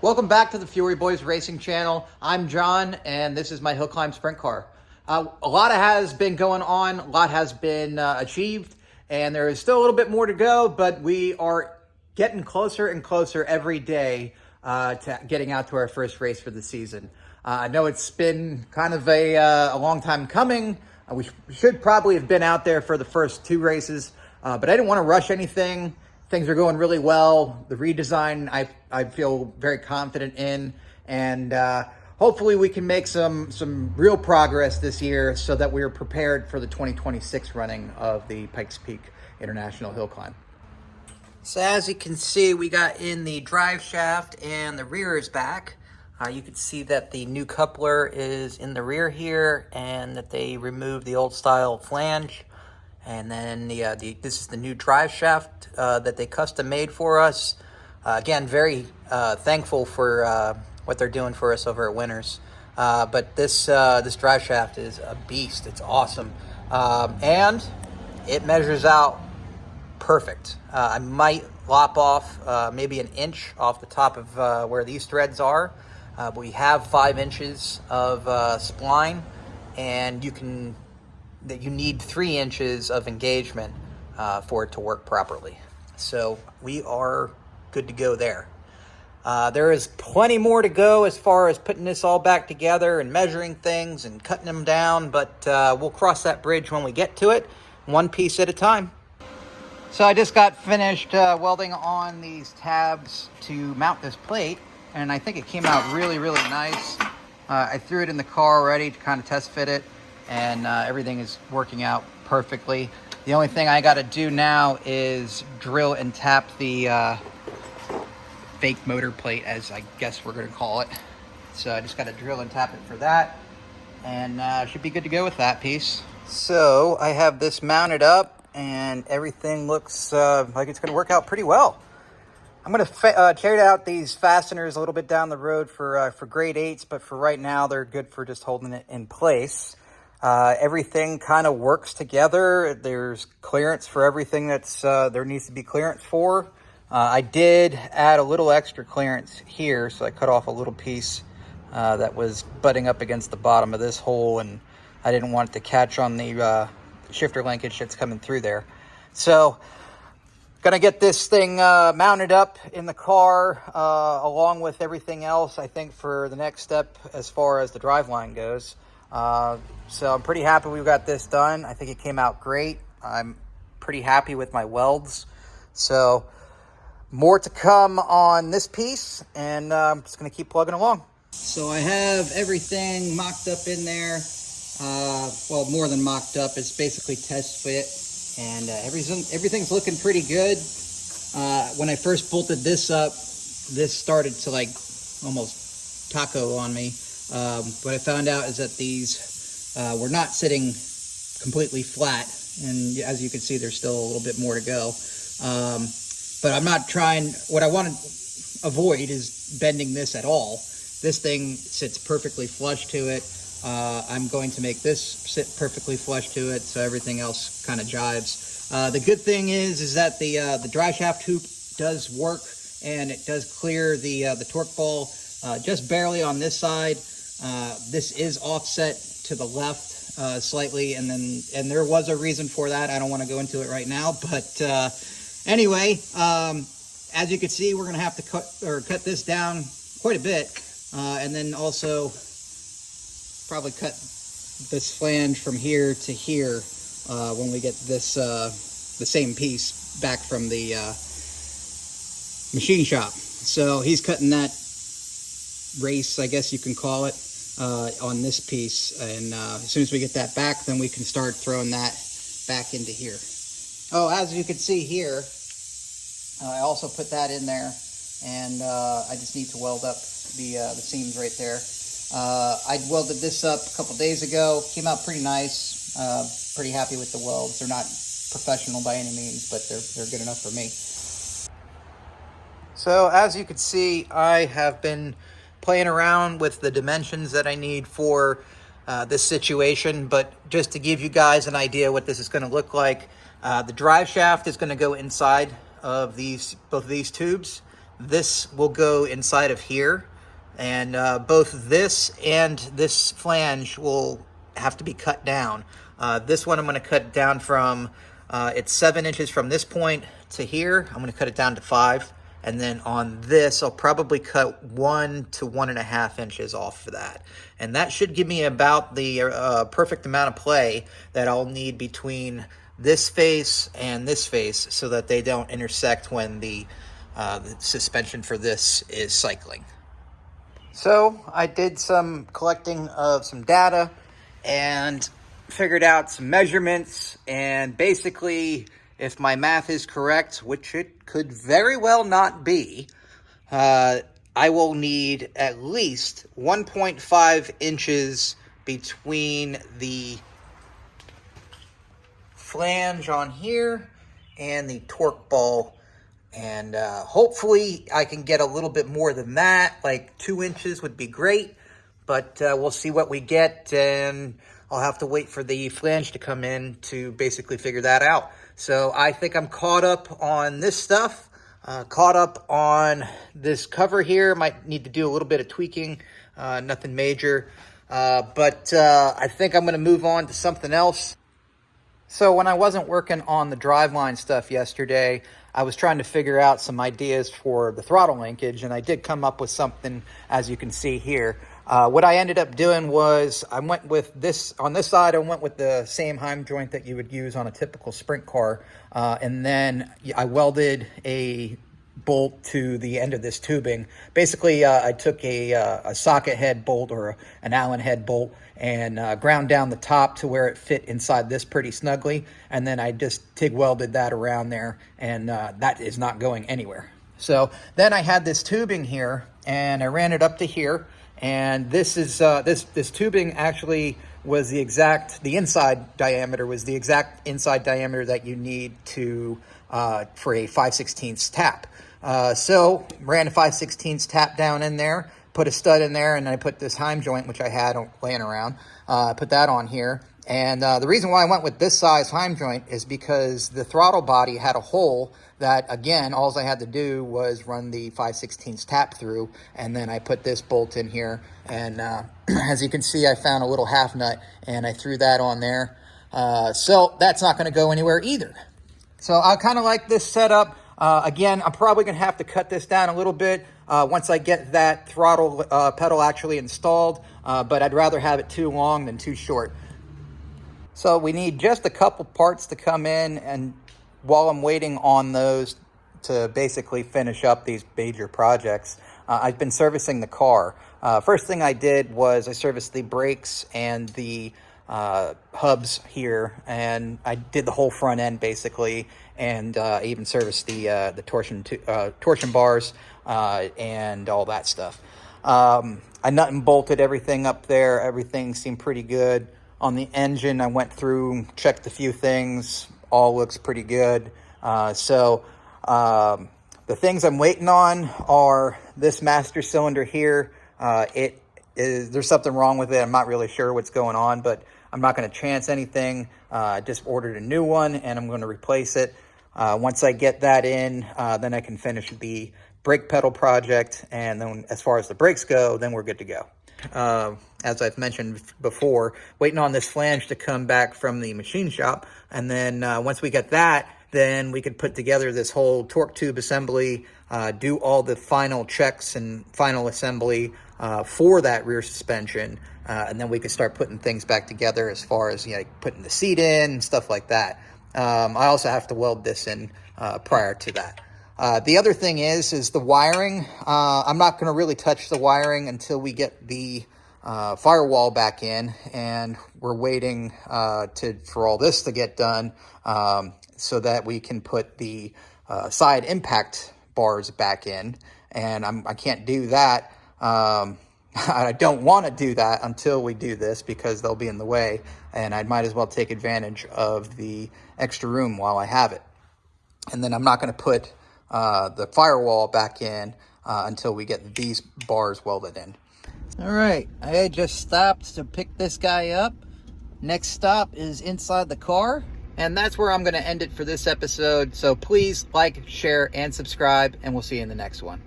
Welcome back to the Fiore Boys Racing Channel. I'm John, and this is my hill climb sprint car. A lot has been going on, a lot has been achieved, and there is still a little bit more to go, but we are getting closer and closer every day to getting out to our first race for the season. I know it's been kind of a long time coming. We should probably have been out there for the first two races, but I didn't want to rush anything. Things are going really well. The redesign, I feel very confident in, and hopefully we can make some real progress this year so that we are prepared for the 2026 running of the Pikes Peak International Hill Climb. So as you can see, we got in the drive shaft and the rear is back. You can see that the new coupler is in the rear here and that they removed the old style flange. And then this is the new drive shaft that they custom made for us. Again, very thankful for what they're doing for us over at Winners. But this drive shaft is a beast. It's awesome. And it measures out perfect. I might lop off maybe an inch off the top of where these threads are. But we have 5 inches of spline, and you need 3 inches of engagement for it to work properly. So we are good to go there. There is plenty more to go as far as putting this all back together and measuring things and cutting them down, but we'll cross that bridge when we get to it, one piece at a time. So I just got finished welding on these tabs to mount this plate, and I think it came out really, really nice. I threw it in the car already to kind of test fit it, and everything is working out perfectly. The only thing I got to do now is drill and tap the fake motor plate, as I guess we're going to call it. So I just got to drill and tap it for that, and should be good to go with that piece. So I have this mounted up, and everything looks like it's going to work out pretty well. I'm going to tear out these fasteners a little bit down the road for grade 8s, but for right now, they're good for just holding it in place. Everything kind of works together. There's clearance for everything that's there needs to be clearance for. I did add a little extra clearance here, so I cut off a little piece that was butting up against the bottom of this hole, and I didn't want it to catch on the shifter linkage that's coming through there. So gonna get this thing mounted up in the car along with everything else, I think, for the next step as far as the driveline goes. So I'm pretty happy we got this done. I think it came out great. I'm pretty happy with my welds. So more to come on this piece, and I'm just going to keep plugging along. So I have everything mocked up in there. Well, more than mocked up. It's basically test fit, and everything's looking pretty good. When I first bolted this up, this started to like almost taco on me. What I found out is that these were not sitting completely flat, and as you can see, there's still a little bit more to go. But I'm not trying, what I want to avoid is bending this at all. This thing sits perfectly flush to it. I'm going to make this sit perfectly flush to it, so everything else kind of jives. The good thing is that the dry shaft hoop does work, and it does clear the torque ball just barely on this side. This is offset to the left slightly, and there was a reason for that. I don't want to go into it right now, but anyway, as you can see, we're going to have to cut this down quite a bit, and then also probably cut this flange from here to here when we get this the same piece back from the machine shop. So he's cutting that race, I guess you can call it, on this piece, and as soon as we get that back, then we can start throwing that back into here. Oh, as you can see here, I also put that in there, and I just need to weld up the seams right there. I welded this up a couple days ago. Came out pretty nice. Pretty happy with the welds. They're not professional by any means, but they're good enough for me. So as you can see, I have been playing around with the dimensions that I need for this situation, but just to give you guys an idea what this is going to look like, the drive shaft is going to go inside of both of these tubes, this will go inside of here. And both this and this flange will have to be cut down. This one I'm going to cut down from, it's 7 inches from this point to here. I'm going to cut it down to 5. And then on this, I'll probably cut 1 to 1.5 inches off for that. And that should give me about the perfect amount of play that I'll need between this face and this face so that they don't intersect when the suspension for this is cycling. So I did some collecting of some data and figured out some measurements, and basically, if my math is correct, which it could very well not be, I will need at least 1.5 inches between the flange on here and the torque ball. And hopefully I can get a little bit more than that, like 2 inches would be great, but we'll see what we get, and I'll have to wait for the flange to come in to basically figure that out. So I think I'm caught up on this stuff, caught up on this cover here. Might need to do a little bit of tweaking, nothing major, but I think I'm going to move on to something else. So when I wasn't working on the driveline stuff yesterday, I was trying to figure out some ideas for the throttle linkage, and I did come up with something, as you can see here. What I ended up doing was I went with this, on this side, I went with the same heim joint that you would use on a typical sprint car, and then I welded a bolt to the end of this tubing. Basically, I took a socket head bolt or an Allen head bolt and ground down the top to where it fit inside this pretty snugly, and then I just TIG welded that around there, and that is not going anywhere. So then I had this tubing here, and I ran it up to here, and this is this tubing actually was the inside diameter was the exact inside diameter that you need to for a 5/16 tap. So ran a 5/16 tap down in there, put a stud in there, and I put this heim joint, which I had laying around, put that on here. And the reason why I went with this size heim joint is because the throttle body had a hole that, again, all I had to do was run the 5/16 tap through, and then I put this bolt in here. And as you can see, I found a little half nut, and I threw that on there. So that's not going to go anywhere either. So I kind of like this setup. Again, I'm probably going to have to cut this down a little bit once I get that throttle pedal actually installed, but I'd rather have it too long than too short. So we need just a couple parts to come in, and while I'm waiting on those to basically finish up these major projects, I've been servicing the car. First thing I did was I serviced the brakes and the hubs here, and I did the whole front end basically, and I even serviced the torsion bars and all that stuff. I nut and bolted everything up there. Everything seemed pretty good. On the engine, I went through, checked a few things. All looks pretty good. So the things I'm waiting on are this master cylinder here. There's something wrong with it. I'm not really sure what's going on, but I'm not going to chance anything. I just ordered a new one, and I'm going to replace it. Once I get that in, then I can finish the brake pedal project, and then as far as the brakes go, then we're good to go. As I've mentioned before, waiting on this flange to come back from the machine shop, and then once we get that, then we could put together this whole torque tube assembly, do all the final checks and final assembly for that rear suspension, and then we could start putting things back together as far as, you know, putting the seat in and stuff like that. I also have to weld this in prior to that. The other thing is the wiring. I'm not going to really touch the wiring until we get the firewall back in, and we're waiting for all this to get done so that we can put the side impact bars back in. And I can't do that. I don't want to do that until we do this, because they'll be in the way, and I might as well take advantage of the extra room while I have it. And then I'm not going to put the firewall back in until we get these bars welded in. All right, I just stopped to pick this guy up. Next stop is inside the car, and that's where I'm going to end it for this episode. So please like, share, and subscribe, and we'll see you in the next one.